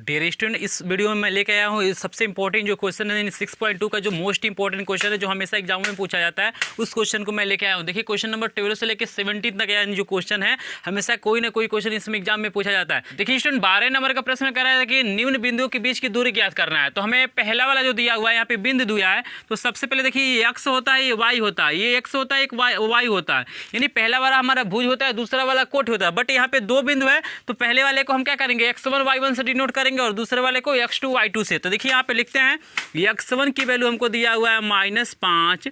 Dear student, इस video में मैं लेके आया हूँ सबसे इंपॉर्टेंट जो क्वेश्चन है 6.2 का जो मोस्ट इंपॉर्टेंट क्वेश्चन है जो हमेशा एग्जाम में पूछा जाता है, उस क्वेश्चन को मैं लेके आया हूँ। देखिए क्वेश्चन नंबर 12 से लेकर 17 तक यानी जो क्वेश्चन है हमेशा कोई ना कोई क्वेश्चन इसमें एग्जाम में पूछा जाता है। देखिए स्टूडेंट 12 नंबर का प्रश्न कर रहा है कि निम्न बिंदुओं के बीच की दूरी ज्ञात करना है। तो हमें पहला वाला जो दिया हुआ है यहाँ पे बिंदु दिया है, तो सबसे पहले देखिए ये एक्स होता है, ये वाई होता है, ये एक्स होता है, एक वाई होता है, यानी पहला वाला हमारा भुज होता है, दूसरा वाला कोट होता है। बट यहाँ पे दो बिंदु है तो पहले वाले को हम क्या करेंगे x1 y1 से डिनोट करेंगे और दूसरे वाले को x2 y2 से। तो देखिए यहाँ पे लिखते हैं x1 की वैल्यू हमको दिया हुआ है -5,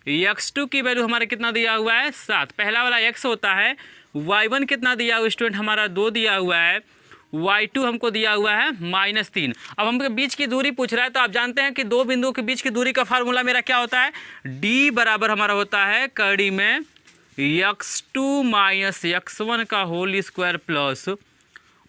x2 की वैल्यू हमारे कितना दिया हुआ है 7। पहला वाला x होता है, y1 कितना दिया हुआ स्टूडेंट हमारा 2 दिया हुआ है, y2 हमको दिया हुआ है -3। अब हमके बीच की दूरी पूछ रहा है, तो आप जानते हैं कि दो बिंदुओं के बीच की दूरी का फार्मूला मेरा क्या होता है, d बराबर हमारा होता है कड़ी में x2 - x1 का whole square plus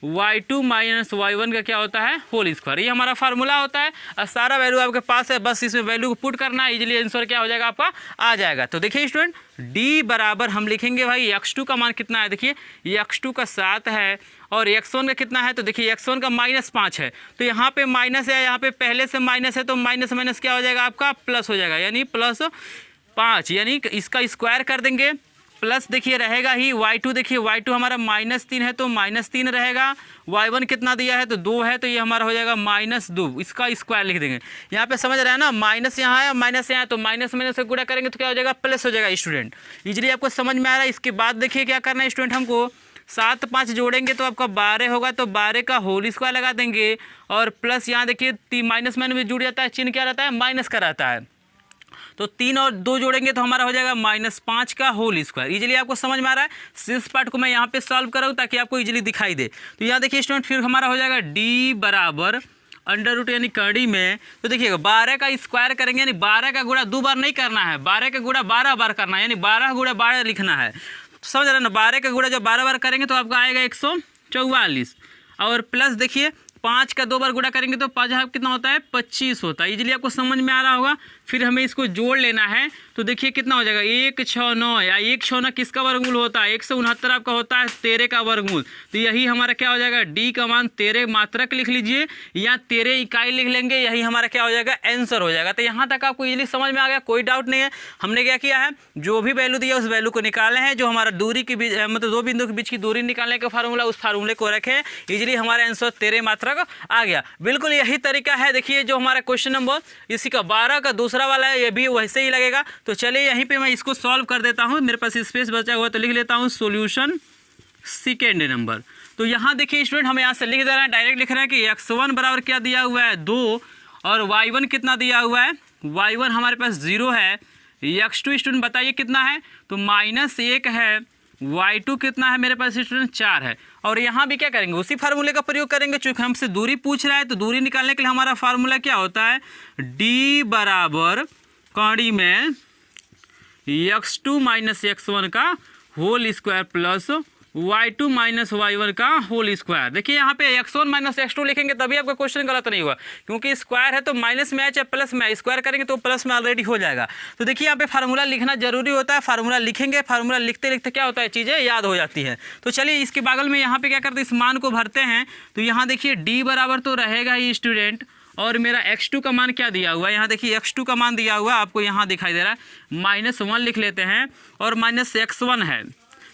y2 - y1 का क्या होता है होल स्क्वायर। ये हमारा फार्मूला होता है और सारा वैल्यू आपके पास है, बस इसमें वैल्यू को पुट करना है, इजीली आंसर क्या हो जाएगा आपका आ जाएगा। तो देखिए स्टूडेंट d बराबर हम लिखेंगे भाई x2 का मान कितना है, देखिए ये x2 का 7 है और x1 का कितना है, तो देखिए x1 का -5 है। तो यहाँ पे माइनस है, यहाँ पे पहले से माइनस है, तो माइनस माइनस क्या हो जाएगा आपका प्लस हो जाएगा, यानी +5, यानी इसका स्क्वायर कर देंगे प्लस देखिए रहेगा ही y2, देखिए y2 हमारा -3 है तो -3 रहेगा, y1 कितना दिया है तो 2 है, तो ये हमारा हो जाएगा -2, इसका स्क्वायर लिख देंगे। यहाँ पे समझ रहे हैं ना, माइनस यहाँ है माइनस यहाँ है, तो माइनस माइनस से गुणा करेंगे तो क्या हो जाएगा प्लस हो जाएगा स्टूडेंट। इजीली आपको समझ में आ रहा है। इसके बाद देखिए क्या करना है स्टूडेंट, हमको 7 5 जोड़ेंगे तो आपका 12 होगा, तो 12 का होल स्क्वायर लगा देंगे और प्लस यहाँ देखिए माइनस में जुड़ जाता है, चिन्ह क्या रहता है माइनस का रहता है, तो 3 और 2 जोड़ेंगे तो हमारा हो जाएगा -5 का होल स्क्वायर। इजीली आपको समझ में आ रहा है। इस पार्ट को मैं यहाँ पे सॉल्व कराऊँ ताकि आपको इजीली दिखाई दे। तो यहाँ देखिए स्टूडेंट फिर हमारा हो जाएगा d बराबर √ यानी कड़ी में, तो देखिएगा 12 का स्क्वायर करेंगे, यानी 12 का गुणा 2 बार नहीं करना है, 12 का गुणा 12 बार करना है, यानी 12 गुणा 12 लिखना है। तो समझ रहे हैं ना, 12 का गुणा जब 12 बार करेंगे तो आपका आएगा 144 और प्लस देखिए 5 का 2 बार गुणा करेंगे तो 5 कितना होता है 25 होता है। इजीली आपको समझ में आ रहा होगा। फिर हमें इसको जोड़ लेना है, तो देखिए कितना हो जाएगा 169 या 169 किसका वर्गमूल होता है 169 आपका होता है 13 का वर्गमूल। तो यही हमारा क्या हो जाएगा d का मान 13 मात्रक लिख लीजिए या 13 इकाई लिख लेंगे, यही हमारा क्या हो जाएगा आंसर हो जाएगा। तो यहाँ तक आपको इजीली समझ में आ गया, कोई डाउट नहीं है। हमने क्या किया है, जो भी वैल्यू दिया उस वैल्यू को निकाले हैं, जो हमारा दूरी के बीच मतलब दो बिंदु के बीच की दूरी निकालने का फार्मूला उस फार्मूले को रखें, इजीली हमारा आंसर 13 मात्रक आ गया। बिल्कुल यही तरीका है। देखिए जो हमारा क्वेश्चन नंबर इसी का 12 का दूसरा वाला है, ये भी वैसे ही लगेगा। तो चलिए यहीं पे मैं इसको सॉल्व कर देता हूँ, मेरे पास स्पेस बचा हुआ तो लिख लेता हूँ सॉल्यूशन सेकेंड नंबर। तो यहाँ देखिए स्टूडेंट हम यहाँ से लिख दे रहे हैं, डायरेक्ट लिख रहे हैं कि x1 बराबर क्या दिया हुआ है 2 और y1 कितना दिया हुआ है, y1 हमारे पास 0 है, x2 स्टूडेंट बताइए कितना है, तो -1 है, y2 कितना है मेरे पास स्टूडेंट 4 है। और यहाँ भी क्या करेंगे, उसी फार्मूले का प्रयोग करेंगे। चूँकि हमसे दूरी पूछ रहा है तो दूरी निकालने के लिए हमारा फार्मूला क्या होता है, d बराबर कड़ी में x2 - x1 का whole square plus y2 - y1 का होल स्क्वायर। देखिए यहाँ पे x1 - x2 लिखेंगे तभी आपका क्वेश्चन गलत नहीं हुआ, क्योंकि स्क्वायर है तो माइनस में है चाहे प्लस में है, स्क्वायर करेंगे तो प्लस में ऑलरेडी हो जाएगा। तो देखिए यहाँ पे फार्मूला लिखना जरूरी होता है, फार्मूला लिखेंगे, फार्मूला लिखते लिखते क्या होता है चीज़ें याद हो जाती हैं। तो चलिए इसके बगल में यहाँ पे क्या करते हैं, इस मान को भरते हैं। तो यहाँ देखिए d बराबर तो रहेगा ही स्टूडेंट, और मेरा x2 का मान क्या दिया हुआ है, यहाँ देखिए x2 का मान दिया हुआ है आपको यहाँ दिखाई दे रहा है -1 लिख लेते हैं और -x1 है,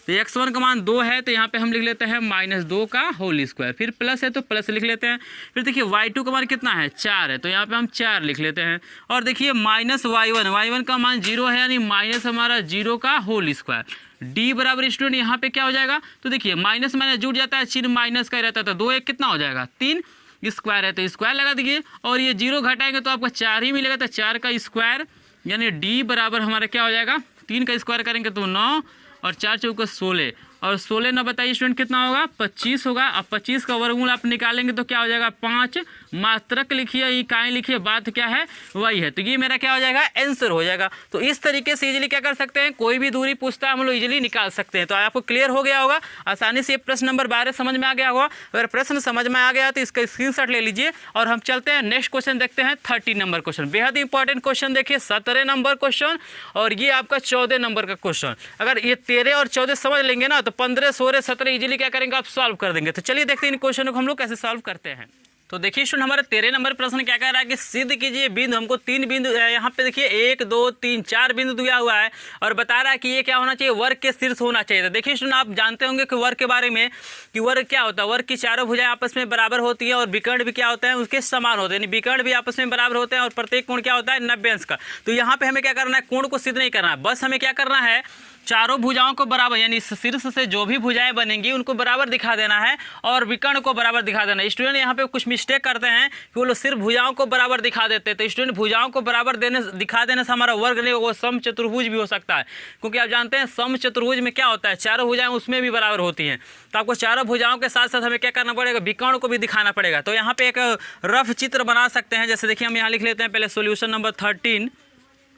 तो x1 का मान 2 है, तो यहाँ पे हम लिख लेते हैं -2 का होल स्क्वायर, फिर प्लस है तो प्लस लिख लेते हैं। फिर देखिए y2 का मान कितना है 4 है, तो यहाँ पे हम 4 लिख लेते हैं। और देखिए -y1 का मान 0 है, यानी माइनस हमारा 0 का होल स्क्वायर। d बराबर स्टूडेंट यहाँ पे क्या हो जाएगा, तो देखिए माइनस माइनस जुड़ जाता है, चिन्ह माइनस का रहता है, तो 2 1 कितना हो जाएगा 3 स्क्वायर है, तो स्क्वायर लगा दीजिए और ये 0 घटाएंगे तो आपका 4 ही मिलेगा, तो 4 का स्क्वायर, यानी d बराबर हमारा क्या हो जाएगा 3 का स्क्वायर करेंगे तो 9 और 4 चौका 16 और 16 ना बताइए स्टूडेंट कितना होगा 25 होगा। अब 25 का वर्गमूल आप निकालेंगे तो क्या हो जाएगा 5, मात्रक लिखिए इकाई लिखिए, बात क्या है वही है। तो ये मेरा क्या हो जाएगा आंसर हो जाएगा। तो इस तरीके से इजीली क्या कर सकते हैं, कोई भी दूरी पूछता है हम लोग इजीली निकाल सकते हैं। तो आपको क्लियर हो गया होगा, आसानी से प्रश्न नंबर 12 समझ में आ गया होगा। अगर प्रश्न समझ में आ गया तो इसका स्क्रीनशॉट ले लीजिए और हम चलते हैं नेक्स्ट क्वेश्चन देखते हैं 30 नंबर क्वेश्चन। बेहद इंपॉर्टेंट क्वेश्चन देखिए 17 नंबर क्वेश्चन और ये आपका 14 नंबर का क्वेश्चन। अगर ये 13 और 14 समझ लेंगे ना तो 15 16 17 इजीली क्या करेंगे आप सॉल्व कर देंगे। तो चलिए देखते हैं इन क्वेश्चनों को हम लोग कैसे सॉल्व करते हैं। तो देखिए स्टूडेंट हमारा 13 नंबर प्रश्न क्या कह रहा है कि सिद्ध कीजिए बिंदु, हमको 3 बिंदु यहाँ पे देखिए 1 2 3 4 बिंदु दिया हुआ है और बता रहा है कि ये क्या होना चाहिए, वर्ग के शीर्ष होना चाहिए। तो देखिए स्टूडेंट आप जानते होंगे कि वर्ग के बारे में कि वर्ग क्या होता है, वर्ग की चारों भुजाएं आपस में बराबर होती है और विकर्ण भी क्या होता है उसके समान होते हैं, यानी विकर्ण भी आपस में बराबर होते हैं और प्रत्येक कोण क्या होता है 90 अंश का। तो यहाँ पे हमें क्या करना है, कोण को सिद्ध नहीं करना है, बस हमें क्या करना है चारों भुजाओं को बराबर यानी शीर्ष से जो भी भुजाएं बनेंगी उनको बराबर दिखा देना है और विकर्ण को बराबर दिखा देना है। स्टूडेंट यहाँ पे कुछ मिस्टेक करते हैं कि वो लोग सिर्फ भुजाओं को बराबर दिखा देते हैं। तो स्टूडेंट भुजाओं को बराबर दिखा देने से हमारा वर्ग नहीं होगा, सम चतुर्भुज भी हो सकता है, क्योंकि आप जानते हैं सम चतुर्भुज में क्या होता है चारों भुजाएं उसमें भी बराबर होती हैं। तो आपको चारों भुजाओं के साथ साथ हमें क्या करना पड़ेगा, विकर्ण को भी दिखाना पड़ेगा। तो यहाँ पे एक रफ चित्र बना सकते हैं, जैसे देखिए हम यहाँ लिख लेते हैं पहले सोल्यूशन नंबर 13।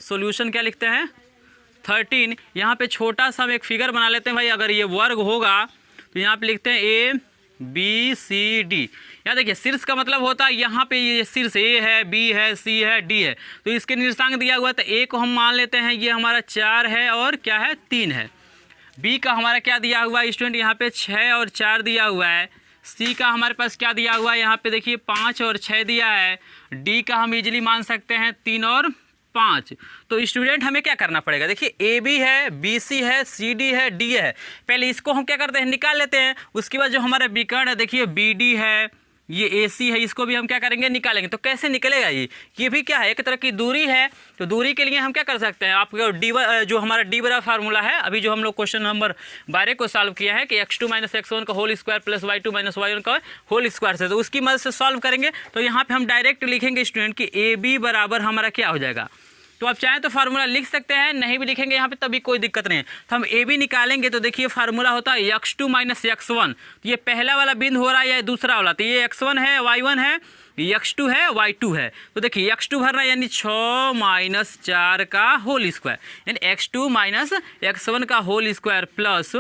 सोल्यूशन क्या लिखते हैं 13। यहाँ पे छोटा सा हम एक फिगर बना लेते हैं भाई, अगर ये वर्ग होगा तो यहाँ पे लिखते हैं ABCD। यहाँ देखिए शीर्ष का मतलब होता है यहाँ पे ये शीर्ष A है, B है, C है, D है, तो इसके निर्देशांक दिया हुआ है। तो A को हम मान लेते हैं ये हमारा 4 है और क्या है 3 है। B का हमारा क्या दिया हुआ है स्टूडेंट, यहाँ पे 6 और 4 दिया हुआ है। C का हमारे पास क्या दिया हुआ है, यहाँ पे देखिए 5 और 6 दिया है। D का हम इजीली मान सकते हैं 3 और 5। तो स्टूडेंट हमें क्या करना पड़ेगा, देखिए AB है, BC है, CD है, D है। पहले इसको हम क्या करते हैं निकाल लेते हैं, उसके बाद जो हमारा विकर्ण है देखिए BD है, ये AC है, इसको भी हम क्या करेंगे निकालेंगे। तो कैसे निकलेगा ये भी क्या है एक तरह की दूरी है। तो दूरी के लिए हम क्या कर सकते हैं, आपको डी जो हमारा डी बराबर फार्मूला है अभी जो हम लोग क्वेश्चन नंबर 12 को सॉल्व किया है कि x2 - x1 का whole square plus y2 - y1 का होल स्क्वायर से, तो उसकी मदद से सॉल्व करेंगे। तो यहाँ पे हम डायरेक्ट लिखेंगे स्टूडेंट कि AB बराबर हमारा क्या हो जाएगा। तो आप चाहें तो फार्मूला लिख सकते हैं, नहीं भी लिखेंगे यहाँ पे तभी कोई दिक्कत नहीं है। तो हम AB निकालेंगे तो देखिए फार्मूला होता है x2 - x1। तो ये पहला वाला बिंदु हो रहा है या दूसरा वाला, तो ये x1 है, y1 है, x2 है, y2 है। तो देखिए x2 भरना यानी 6 - 4 का होल स्क्वायर, यानी x2 - x1 का whole square plus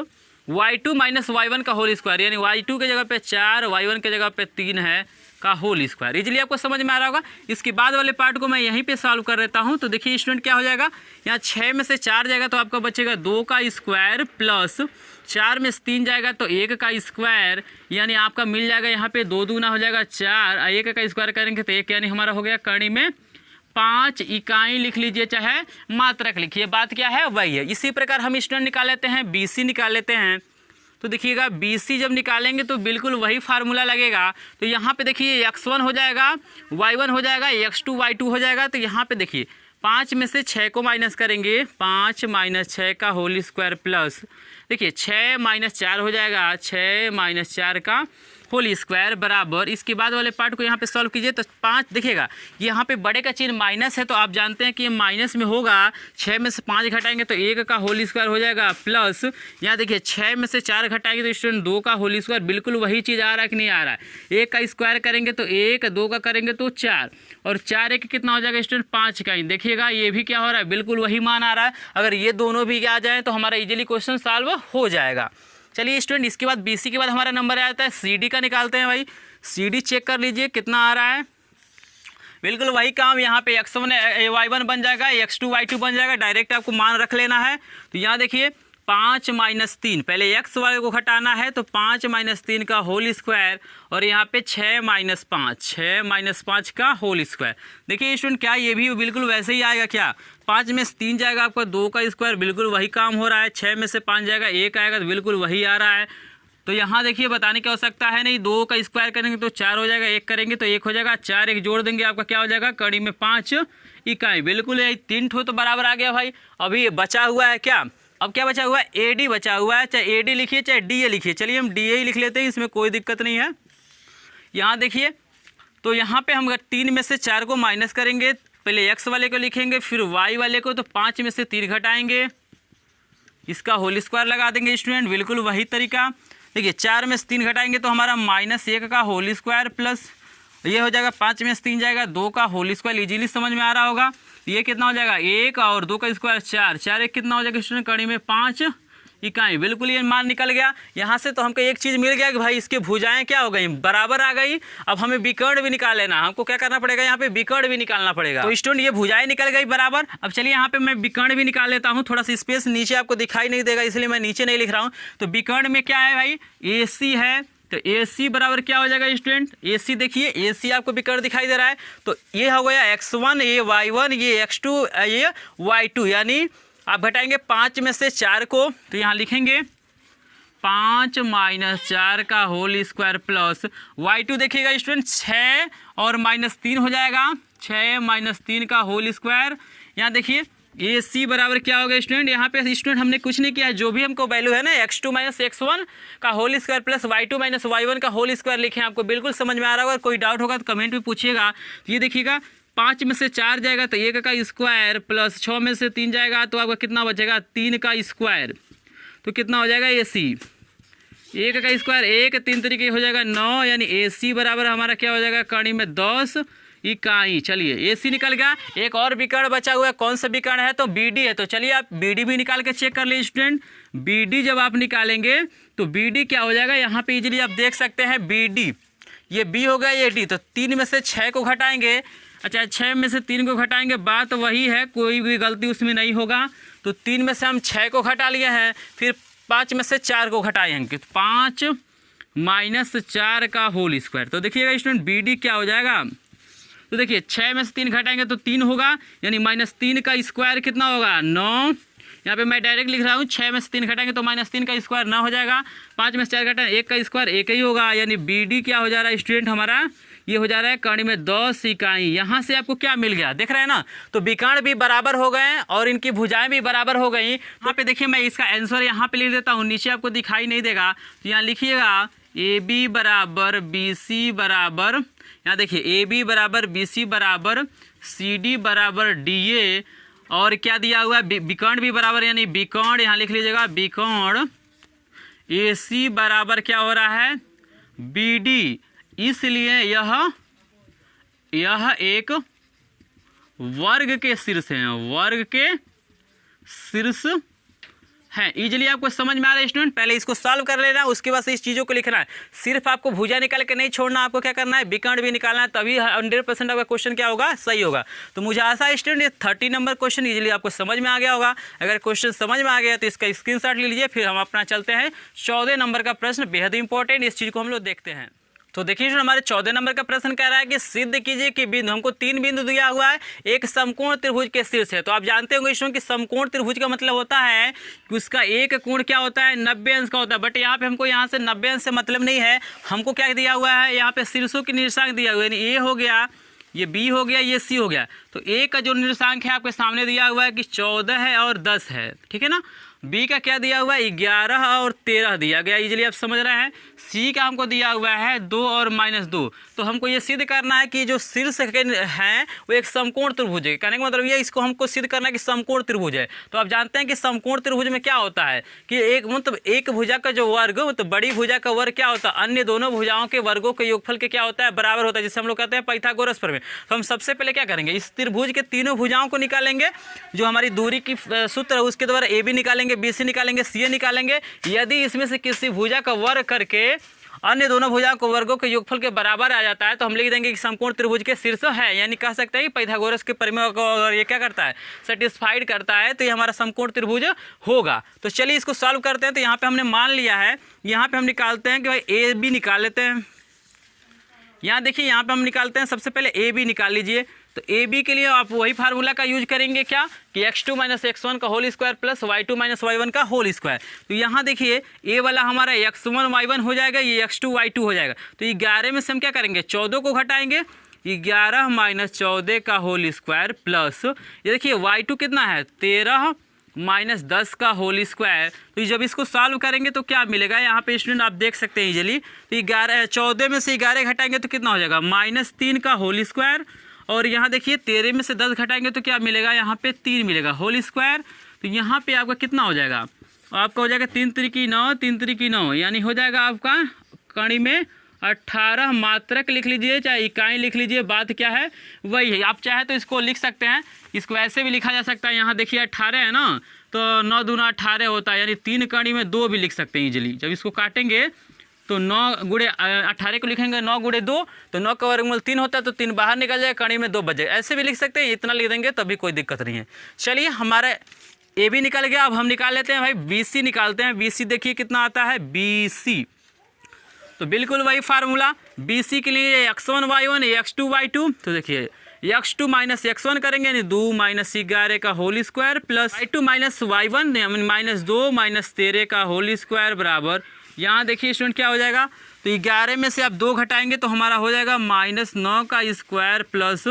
y2 - y1 का होल स्क्वायर, यानी y2 के जगह पे 4, y1 के जगह पे 3 है का होल स्क्वायर। इजीली आपको समझ में आ रहा होगा। इसके बाद वाले पार्ट को मैं यहीं पे सॉल्व कर देता हूँ। तो देखिए स्टूडेंट क्या हो जाएगा, यहाँ 6 में से 4 जाएगा तो आपका बचेगा 2 का स्क्वायर प्लस 4 में से 3 जाएगा तो 1 का स्क्वायर, यानी आपका मिल जाएगा यहाँ पे 2 दूना हो जाएगा 4, 1 का स्क्वायर करेंगे तो 1, यानी हमारा हो गया कड़ी में 5 इकाई लिख लीजिए चाहे मात्रक लिखिए, बात क्या है वही है। इसी प्रकार हम स्टूडेंट निकाल लेते हैं BC निकाल लेते हैं। तो देखिएगा BC जब निकालेंगे तो बिल्कुल वही फार्मूला लगेगा। तो यहाँ पे देखिए x1 हो जाएगा, y1 हो जाएगा, x2 y2 हो जाएगा। तो यहाँ पे देखिए 5 में से 6 को माइनस करेंगे, 5 - 6 का होल स्क्वायर प्लस देखिए 6 - 4 हो जाएगा, 6 - 4 का होल स्क्वायर बराबर। इसके बाद वाले पार्ट को यहाँ पे सॉल्व कीजिए तो 5 देखिएगा यहाँ पे बड़े का चिन्ह माइनस है, तो आप जानते हैं कि ये माइनस में होगा। 6 में से 5 घटाएंगे तो 1 का होल स्क्वायर हो जाएगा प्लस यहाँ देखिए 6 में से 4 घटाएंगे तो स्टूडेंट 2 का होल स्क्वायर, बिल्कुल वही चीज़ आ रहा है कि नहीं आ रहा है। 1 का स्क्वायर करेंगे तो 1, 2 का करेंगे तो 4 और 4 1 कितना हो जाएगा स्टूडेंट 5 का ही। देखिएगा ये भी क्या हो रहा है, बिल्कुल वही मान आ रहा है। अगर ये दोनों भी आ जाए तो हमारा इजीली क्वेश्चन सॉल्व हो जाएगा। चलिए स्टूडेंट इसके बाद BC के बाद हमारा नंबर आ जाता है CD का, निकालते हैं भाई। CD चेक कर लीजिए कितना आ रहा है, बिल्कुल वही काम यहाँ पे x1 y1 बन जाएगा, x2 y2 बन जाएगा, डायरेक्ट आपको मान रख लेना है। तो यहाँ देखिए 5 - 3, पहले x वाले को घटाना है तो 5 - 3 का होल स्क्वायर और यहाँ पे 6 - 5, 6 - 5 का होल स्क्वायर। देखिए स्टूडेंट क्या ये भी बिल्कुल वैसे ही आएगा, क्या 5 में से 3 जाएगा आपका 2 का स्क्वायर, बिल्कुल वही काम हो रहा है। 6 में से 5 जाएगा 1 आएगा तो बिल्कुल वही आ रहा है। तो यहाँ देखिए बताने की आवश्यकता है नहीं, 2 का स्क्वायर करेंगे तो 4 हो जाएगा, 1 करेंगे तो 1 हो जाएगा, 4 1 जोड़ देंगे आपका क्या हो जाएगा कड़ी में 5 इकाई, बिल्कुल यही 3 ठो तो बराबर आ गया भाई। अभी बचा हुआ है क्या, अब क्या बचा हुआ है AD बचा हुआ है, चाहे AD लिखिए चाहे DA लिखिए। चलिए हम DA ही लिख लेते हैं, इसमें कोई दिक्कत नहीं है। यहाँ देखिए तो यहाँ पे हम 3 में से 4 को माइनस करेंगे, पहले x वाले को लिखेंगे फिर y वाले को, तो 5 में से 3 घटाएंगे, इसका होल स्क्वायर लगा देंगे स्टूडेंट, बिल्कुल वही तरीका। देखिए 4 में से 3 घटाएंगे तो हमारा -1 का होल स्क्वायर प्लस ये हो जाएगा 5 में से 3 जाएगा 2 का होल स्क्वायर, इजीली समझ में आ रहा होगा। ये कितना हो जाएगा 1 और 2 का स्क्वायर 4, 4 1 कितना हो जाएगा स्टूडेंट कड़ी में 5 इकाई, बिल्कुल ये मान निकल गया। यहाँ से तो हमको एक चीज़ मिल गया कि भाई इसके भुजाएं क्या हो गई बराबर आ गई। अब हमें विकर्ण भी निकाल लेना, हमको क्या करना पड़ेगा यहाँ पे विकर्ण भी निकालना पड़ेगा। तो स्टूडेंट ये भुजाएं निकल गई बराबर। अब चलिए यहाँ पे मैं विकर्ण भी निकाल लेता हूँ, थोड़ा सा स्पेस नीचे आपको दिखाई नहीं देगा इसलिए मैं नीचे नहीं लिख रहा हूँ। तो विकर्ण में क्या है भाई AC है, तो ए सी बराबर क्या हो जाएगा स्टूडेंट, ए सी देखिए, ए सी आपको विकर्ण दिखाई दे रहा है, तो ये हो गया x1, ये y1, ये x2, ये y2, यानी आप घटाएंगे 5 में से 4 को, तो यहाँ लिखेंगे 5 - 4 का होल स्क्वायर प्लस y2 देखिएगा स्टूडेंट 6 और -3 हो जाएगा, 6 - 3 का होल स्क्वायर। यहाँ देखिए ए सी बराबर क्या होगा स्टूडेंट, यहाँ पे स्टूडेंट हमने कुछ नहीं किया है, जो भी हमको वैल्यू है ना x2 - x1 का whole square plus y2 - y1 का होल स्क्वायर लिखे हैं। आपको बिल्कुल समझ में आ रहा होगा, कोई डाउट होगा तो कमेंट में पूछिएगा। तो ये देखिएगा 5 में से 4 जाएगा तो 1 का स्क्वायर प्लस 6 में से 3 जाएगा तो आपका कितना बचेगा, 3 का स्क्वायर, तो कितना हो जाएगा ए सी, 1 का स्क्वायर 1, 3 तरीके हो जाएगा 9, यानी ए सी बराबर हमारा क्या हो जाएगा, कड़ी में 10 इकाई। चलिए ए सी निकल गया। एक और विकर्ण बचा हुआ है, कौन सा विकर्ण है, तो बी डी है। तो चलिए आप बी डी भी निकाल के चेक कर लीजिए स्टूडेंट। बी डी जब आप निकालेंगे तो बी डी क्या हो जाएगा, यहाँ पे इजीली आप देख सकते हैं बी डी, ये बी हो गया, ये डी, तो 3 में से 6 को घटाएंगे, अच्छा 6 में से 3 को घटाएंगे, बात वही है, कोई भी गलती उसमें नहीं होगा। तो 3 में से हम 6 को घटा लिए हैं, फिर 5 में से 4 को घटाएंगे, 5 - 4 का होल स्क्वायर। तो देखिएगा स्टूडेंट बी डी क्या हो जाएगा, तो देखिए 6 में से 3 घटाएंगे तो 3 होगा, यानी -3 का स्क्वायर कितना होगा, 9। यहाँ पे मैं डायरेक्ट लिख रहा हूँ, 6 में से 3 घटाएंगे तो -3 का स्क्वायर 9 हो जाएगा, 5 में से 4 घटाएंगे 1 का स्क्वायर 1 ही होगा, यानी बी डी क्या हो जा रहा है स्टूडेंट हमारा, ये हो जा रहा है कड़ी में 10 इकाई। यहाँ से आपको क्या मिल गया, देख रहे हैं ना, तो विकर्ण भी बराबर हो गए और इनकी भुजाएं भी बराबर हो गई। यहाँ पे देखिए मैं इसका आंसर यहाँ पे लिख देता हूँ, नीचे आपको दिखाई नहीं देगा, तो यहाँ लिखिएगा ए बी बराबर बी सी बराबर, यहाँ देखिए ए बी बराबर बी सी बराबर सी डी बराबर डी ए, और क्या दिया हुआ है, विकर्ण भी बराबर, यानी विकर्ण यहाँ लिख लीजिएगा, विकर्ण ए सी बराबर क्या हो रहा है, बी डी, इसलिए यह एक वर्ग के शीर्ष हैं, वर्ग के शीर्ष हैं। इजीली आपको समझ में आ रहा है स्टूडेंट। पहले इसको सॉल्व कर लेना, उसके बाद से इस चीज़ों को लिखना है। सिर्फ आपको भुजा निकाल के नहीं छोड़ना, आपको क्या करना है, विकर्ण भी निकालना है, तभी 100% आपका क्वेश्चन क्या होगा, सही होगा। तो मुझे आशा है स्टूडेंट ये 30 नंबर क्वेश्चन इजीली आपको समझ में आ गया होगा। अगर क्वेश्चन समझ में आ गया तो इसका स्क्रीनशॉट ले लीजिए। फिर हम अपना चलते हैं 14 नंबर का प्रश्न, बेहद इंपॉर्टेंट, इस चीज़ को हम लोग देखते हैं। तो देखिए हमारे 14 नंबर का प्रश्न कह रहा है कि सिद्ध कीजिए कि बिंदु, हमको 3 बिंदु दिया हुआ है, एक समकोण त्रिभुज के शीर्ष है। तो आप जानते होंगे इसमें कि समकोण त्रिभुज का मतलब होता है कि उसका एक कोण क्या होता है, 90 अंश का होता है। बट यहाँ पे हमको यहाँ से 90 अंश से मतलब नहीं है, हमको क्या दिया हुआ है, यहाँ पे शीर्षों के निर्देशांक दिया हुआ है, यानी ए हो गया, ये बी हो गया, ये सी हो गया। तो ए का जो निर्देशांक है आपके सामने दिया हुआ है कि 14 है और 10 है, ठीक है ना। बी का क्या दिया हुआ है, 11 और 13 दिया गया, इजीली आप समझ रहे हैं। सी का हमको दिया हुआ है 2 और -2। तो हमको ये सिद्ध करना है कि जो शीर्ष हैं वो एक समकोण त्रिभुज है। कहने का मतलब ये, इसको हमको सिद्ध करना है कि समकोण त्रिभुज है। तो आप जानते हैं कि समकोण त्रिभुज में क्या होता है कि एक मतलब एक भुजा का जो वर्ग, मतलब बड़ी भुजा का वर्ग क्या होता है, अन्य दोनों भुजाओं के वर्गों के योगफल के क्या होता है, बराबर होता है, जिसे हम लोग कहते हैं पाइथागोरस प्रमेय। तो हम सबसे पहले क्या करेंगे, इस त्रिभुज के तीनों भुजाओं को निकालेंगे, जो हमारी दूरी की सूत्र है उसके द्वारा ए बी निकालेंगे, बी सी निकालेंगे, सी ए निकालेंगे। यदि इसमें से किसी भुजा का वर्ग करके अन्य दोनों भुजाओं को वर्गों के योगफल के बराबर आ जाता है तो हम लिख देंगे कि समकोण त्रिभुज के शीर्ष है, यानी कह सकते हैं कि पाइथागोरस के प्रमेय को अगर ये क्या करता है, सेटिस्फाइड करता है, तो ये हमारा समकोण त्रिभुज होगा। तो चलिए इसको सॉल्व करते हैं। तो यहाँ पे हमने मान लिया है, यहाँ पे हम निकालते हैं कि भाई ए बी निकाल लेते हैं। यहाँ देखिए यहाँ पे हम निकालते हैं, सबसे पहले ए बी निकाल लीजिए। तो ए बी के लिए आप वही फार्मूला का यूज करेंगे, क्या कि x2 - x1 का whole square plus y2 - y1 का होल स्क्वायर। तो यहाँ देखिए ए वाला हमारा x1 y1 हो जाएगा, ये x2 y2 हो जाएगा। तो 11 में से हम क्या करेंगे, 14 को घटाएंगे, 11 - 14 का होल स्क्वायर प्लस ये देखिए y2 कितना है, 13 - 10 का होल स्क्वायर। तो जब इसको सॉल्व करेंगे तो क्या मिलेगा, यहाँ पे स्टूडेंट आप देख सकते हैं इजीली। तो 14 में से 11 घटाएंगे तो कितना हो जाएगा, -3 का होल स्क्वायर, और यहाँ देखिए 13 में से 10 घटाएंगे तो क्या मिलेगा, यहाँ पे 3 मिलेगा होल स्क्वायर। तो यहाँ पे आपका कितना हो जाएगा, आपका हो जाएगा 3 त्रिकी 9, 3 त्रिकी 9, यानी हो जाएगा आपका कड़ी में 18 मात्रक लिख लीजिए, चाहे इकाई लिख लीजिए, बात क्या है वही है। आप चाहे तो इसको लिख सकते हैं, इसको ऐसे भी लिखा जा सकता है। यहाँ देखिए 18 है ना, तो 9 दूना 18 होता है, यानी 3 कड़ी में 2 भी लिख सकते हैं इजीली। जब इसको काटेंगे तो 9 गुणे 18 को लिखेंगे 9 गुणे 2, तो 9 का वर्गमूल 3 होता है, तो 3 बाहर निकल जाए, कड़ी में 2 बचे। ऐसे भी लिख सकते हैं, इतना लिख देंगे तभी कोई दिक्कत नहीं है। चलिए हमारा ए बी निकल गया। अब हम निकाल लेते हैं भाई बी सी निकालते हैं। बी सी देखिए कितना आता है, बी सी। तो बिल्कुल वही फार्मूला BC के लिए x1 y1 x2 y2। तो देखिए x2 माइनस x1 करेंगे यानी 2 माइनस 11 का whole square plus y2 minus y1 यानी माइनस 2 माइनस 13 का होल स्क्वायर बराबर, यहाँ देखिए स्टूडेंट क्या हो जाएगा, तो 11 में से आप 2 घटाएंगे तो हमारा हो जाएगा माइनस 9 का स्क्वायर प्लस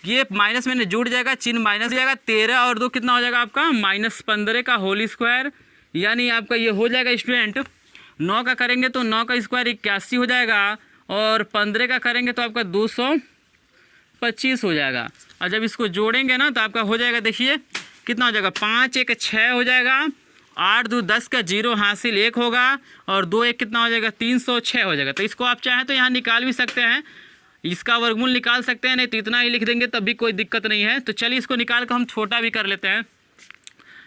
ये माइनस में जुड़ जाएगा, चिन्ह माइनस हो जाएगा, 13 और 2 कितना हो जाएगा आपका माइनस 15 का होल स्क्वायर, यानी आपका ये हो जाएगा स्टूडेंट 9 का करेंगे तो 9 का स्क्वायर 81 हो जाएगा और 15 का करेंगे तो आपका 225 हो जाएगा। और जब इसको जोड़ेंगे ना तो आपका हो जाएगा, देखिए कितना हो जाएगा, 5 1 6 हो जाएगा, 8 2 10 का 0 हासिल 1 होगा और 2 1 कितना हो जाएगा 306 हो जाएगा। तो इसको आप चाहें तो यहाँ निकाल भी सकते हैं, इसका वर्गमूल निकाल सकते हैं, नहीं तो इतना ही लिख देंगे तब भी कोई दिक्कत नहीं है। तो चलिए इसको निकाल कर हम छोटा भी कर लेते हैं।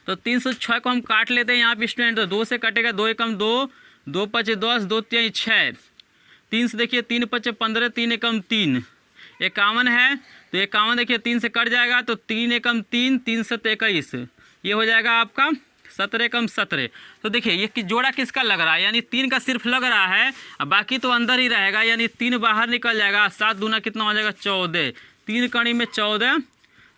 तो 306 को हम काट लेते हैं यहाँ पे स्टूडेंट, तो 2 से कटेगा, 2 एकम 2, 2 5 10, 2 3 6, 3 से देखिए 3 5 15, 3 एकम 3, 51 है, तो 51 देखिए 3 से कट जाएगा तो 3 एकम 3, 3 7 21, ये हो जाएगा आपका 17 एकम 17। तो देखिए ये जोड़ा किसका लग रहा है, यानी 3 का सिर्फ लग रहा है, अब बाकी तो अंदर ही रहेगा, यानी 3 बाहर निकल जाएगा, 7 दूना कितना हो जाएगा 14, 3 कड़ी में 14,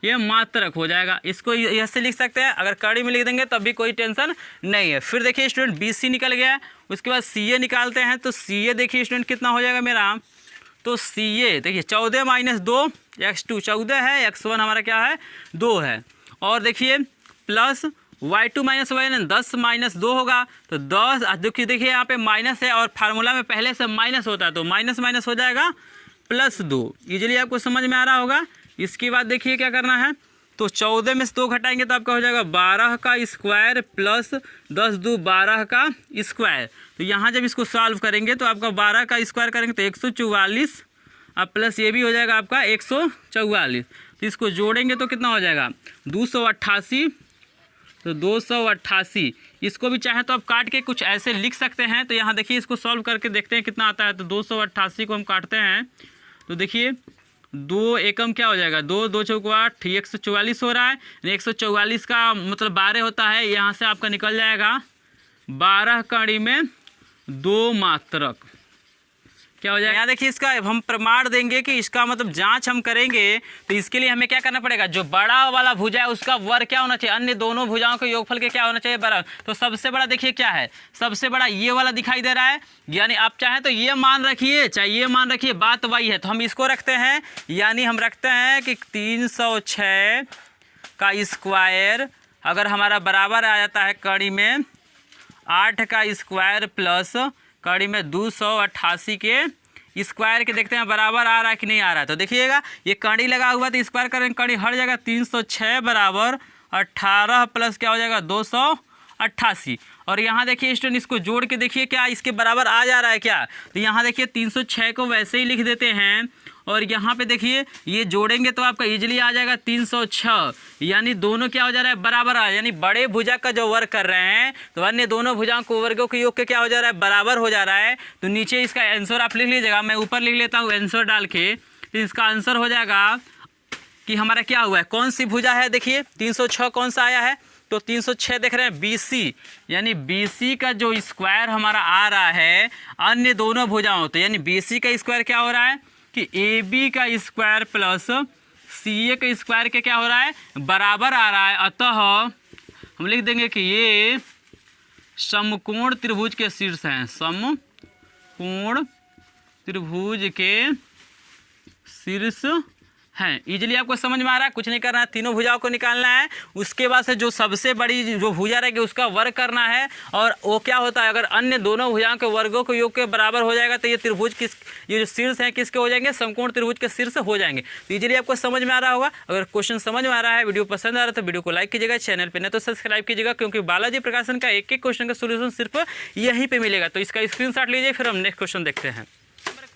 ये मात्रक हो जाएगा। इसको ऐसे लिख सकते हैं, अगर कड़ी में लिख देंगे तब भी कोई टेंशन नहीं है। फिर देखिए स्टूडेंट BC निकल गया, उसके बाद CA निकालते हैं, तो CA देखिए स्टूडेंट कितना हो जाएगा मेरा, तो CA देखिए 14 माइनस 2 x2 14 है, x1 हमारा क्या है 2 है, और देखिए plus y2 minus y1 10 minus 2 होगा, तो 10 देखिए यहाँ पे माइनस है और फार्मूला में पहले से माइनस होता है, तो माइनस माइनस हो जाएगा प्लस 2, इजीली आपको समझ में आ रहा होगा। इसके बाद देखिए क्या करना है, तो 14 में से 2 घटाएंगे तो आपका हो जाएगा 12 का स्क्वायर प्लस 10 2 12 का स्क्वायर। तो यहाँ जब इसको सॉल्व करेंगे तो आपका 12 का स्क्वायर करेंगे तो 144, अब प्लस ये भी हो जाएगा आपका 144, तो इसको जोड़ेंगे तो कितना हो जाएगा 288, तो 288। इसको भी चाहे तो आप काट के कुछ ऐसे लिख सकते हैं, तो यहाँ देखिए इसको सॉल्व करके देखते हैं कितना आता है। तो 288 को हम काटते हैं तो देखिए 2 एकम क्या हो जाएगा 2 2 चौक 8, 144 हो रहा है, 144 का मतलब 12 होता है, यहाँ से आपका निकल जाएगा 12 कड़ी में 2 मात्रक, क्या हो जाएगा। यहाँ देखिए इसका हम प्रमाण देंगे कि इसका मतलब जांच हम करेंगे, तो इसके लिए हमें क्या करना पड़ेगा, जो बड़ा वाला भुजा है उसका वर्ग क्या होना चाहिए, अन्य दोनों भुजाओं के योगफल के क्या होना चाहिए बराबर। तो सबसे बड़ा देखिए क्या है, सबसे बड़ा ये वाला दिखाई दे रहा है, यानी आप चाहें तो ये मान रखिए चाहे ये मान रखिए, बात वही है। तो हम इसको रखते हैं, यानी हम रखते हैं कि 306 का स्क्वायर अगर हमारा बराबर आ जाता है कड़ी में 8 का स्क्वायर प्लस कड़ी में 288 के स्क्वायर के, देखते हैं बराबर आ रहा है कि नहीं आ रहा है। तो देखिएगा ये कड़ी लगा हुआ तो स्क्वायर करेंगे, कड़ी हट जाएगा, 306 बराबर 18 प्लस क्या हो जाएगा 288। और यहाँ देखिए स्टूडेंट इसको जोड़ के देखिए क्या इसके बराबर आ जा रहा है क्या, तो यहाँ देखिए 306 को वैसे ही लिख देते हैं और यहाँ पे देखिए ये जोड़ेंगे तो आपका इजीली आ जाएगा 306, यानी दोनों क्या हो जा रहा है बराबर आ, यानी बड़े भुजा का जो वर्ग कर रहे हैं तो अन्य दोनों भुजाओं को वर्गों के योग के क्या हो जा रहा है बराबर हो जा रहा है। तो नीचे इसका आंसर आप लिख लीजिएगा, मैं ऊपर लिख लेता हूँ आंसर डाल के, तो इसका आंसर हो जाएगा कि हमारा क्या हुआ है, कौन सी भुजा है, देखिए 306 कौन सा आया है, तो 306 देख रहे हैं BC, यानी BC का जो स्क्वायर हमारा आ रहा है अन्य दोनों भुजाओं, तो यानी BC का स्क्वायर क्या हो रहा है कि AB का स्क्वायर प्लस CA का स्क्वायर के क्या हो रहा है बराबर आ रहा है। अतः हम लिख देंगे कि ये समकोण त्रिभुज के शीर्ष हैं, समकोण त्रिभुज के शीर्ष हैं। इजीली आपको समझ में आ रहा है, कुछ नहीं करना है, तीनों भुजाओं को निकालना है, उसके बाद से जो सबसे बड़ी जो भुजा रहेगी उसका वर्ग करना है, और वो क्या होता है अगर अन्य दोनों भुजाओं के वर्गों के योग के बराबर हो जाएगा तो ये त्रिभुज ये जो शीर्ष हैं किसके हो जाएंगे, समकोण त्रिभुज के शीर्ष हो जाएंगे। तो इजीली आपको समझ में आ रहा होगा। अगर क्वेश्चन समझ में आ रहा है, वीडियो पसंद आ रहा है तो वीडियो को लाइक कीजिएगा, चैनल पर नहीं तो सब्सक्राइब कीजिएगा, क्योंकि बालाजी प्रकाशन का एक एक क्वेश्चन का सोल्यूशन सिर्फ यहीं पर मिलेगा। तो इसका स्क्रीनशॉट लीजिए, फिर हम नेक्स्ट क्वेश्चन देखते हैं।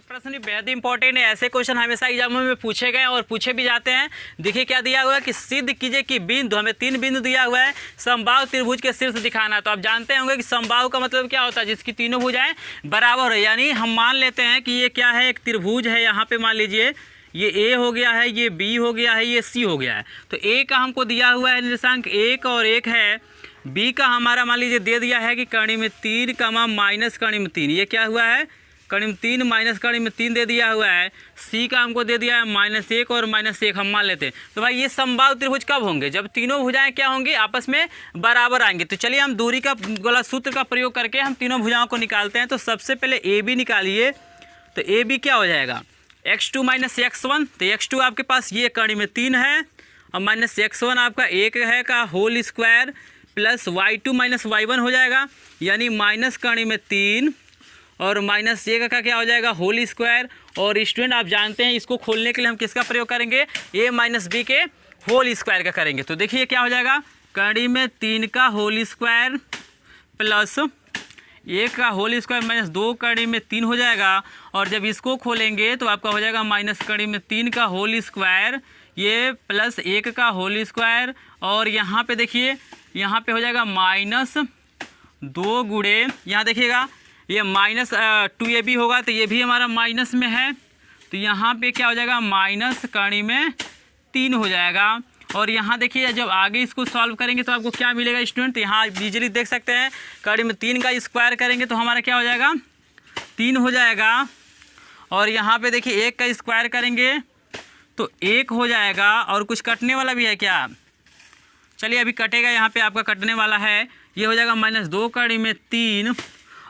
प्रश्न भी बेहद इंपॉर्टेंट है, ऐसे क्वेश्चन हमेशा एग्जामों में पूछे गए और पूछे भी जाते हैं। देखिए क्या दिया हुआ है कि सिद्ध कीजिए कि बिंदु, हमें 3 बिंदु दिया हुआ है, समबाहु त्रिभुज के शीर्ष दिखाना। तो आप जानते होंगे कि समबाहु का मतलब क्या होता है, जिसकी तीनों भुजाएं बराबर है। यानी हम मान लेते हैं कि ये क्या है, एक त्रिभुज है, यहाँ पे मान लीजिए ये A हो गया है, ये B हो गया है, ये C हो गया है। तो A का हमको दिया हुआ है निर्देशांक 1 और 1 है, B का हमारा मान लीजिए दे दिया है कि कड़ी में 3 कमा माइनस कड़ी में 3, ये क्या हुआ है कड़ी में 3 माइनस कड़ी में 3 दे दिया हुआ है, सी का हमको दे दिया है -1 और -1 हम मान लेते हैं। तो भाई ये समबाहु त्रिभुज कब होंगे? जब तीनों भुजाएं क्या होंगी? आपस में बराबर आएंगे। तो चलिए हम दूरी का वाला सूत्र का प्रयोग करके हम तीनों भुजाओं को निकालते हैं। तो सबसे पहले ए बी निकालिए। तो ए बी क्या हो जाएगा? x2 - x1। तो x2 आपके पास ये कड़ी में 3 है और -x1 आपका 1 है का whole square plus y2 - y1 हो जाएगा, यानी माइनस कड़ी में 3 और -1 का क्या हो जाएगा? Whole square. और स्टूडेंट आप जानते हैं इसको खोलने के लिए हम किसका प्रयोग करेंगे? a - b के होल स्क्वायर का करेंगे। तो देखिए क्या हो जाएगा? कड़ी में 3 का होल स्क्वायर प्लस 1 का होल स्क्वायर माइनस 2 कड़ी में 3 हो जाएगा। और जब इसको खोलेंगे तो आपका हो जाएगा माइनस कड़ी में 3 का होल स्क्वायर ये प्लस 1 का होल स्क्वायर। और यहाँ पे देखिए यहाँ पे हो जाएगा -2 गुणे, यहाँ देखिएगा ये -2ab होगा तो ये भी हमारा माइनस में है। तो यहाँ पे क्या हो जाएगा? माइनस कड़ी में 3 हो जाएगा। और यहाँ देखिए जब आगे इसको सॉल्व करेंगे तो आपको क्या मिलेगा स्टूडेंट? तो यहाँ इजीली देख सकते हैं कड़ी में 3 का स्क्वायर करेंगे तो हमारा क्या हो जाएगा? 3 हो जाएगा। और यहाँ पे देखिए 1 का स्क्वायर करेंगे तो 1 हो जाएगा। और कुछ कटने वाला भी है क्या? चलिए अभी कटेगा, यहाँ पे आपका कटने वाला है। ये हो जाएगा -2 कड़ी में 3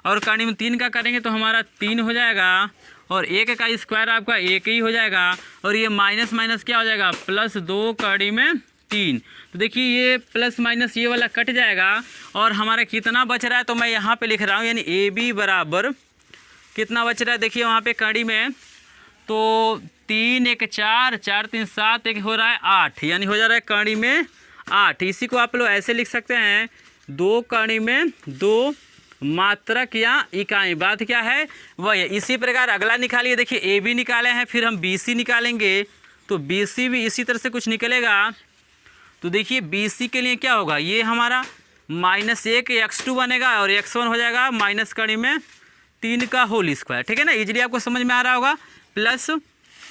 और कड़ी में 3 का करेंगे तो हमारा 3 हो जाएगा। और 1 का स्क्वायर आपका 1 ही हो जाएगा। और ये माइनस माइनस क्या हो जाएगा? +2 कड़ी में 3। तो देखिए ये प्लस माइनस ये वाला कट जाएगा और हमारा कितना बच रहा है? तो मैं यहाँ पे लिख रहा हूँ, यानी ए बी बराबर कितना बच रहा है? देखिए वहाँ पे कड़ी में तो 3 1 4 4 3 7 1 हो रहा है 8, यानी हो जा रहा है कड़ी में 8। इसी को आप लोग ऐसे लिख सकते हैं 2 कड़ी में 2 मात्रक या इकाई। बात क्या है? वह है। इसी प्रकार अगला निकालिए। देखिए ए बी निकाले हैं, फिर हम बी सी निकालेंगे तो बी सी भी इसी तरह से कुछ निकलेगा। तो देखिए बी सी के लिए क्या होगा? ये हमारा -1 x2 बनेगा और x1 हो जाएगा माइनस कड़ी में 3 का होल स्क्वायर। ठीक है ना, इजीली आपको समझ में आ रहा होगा। प्लस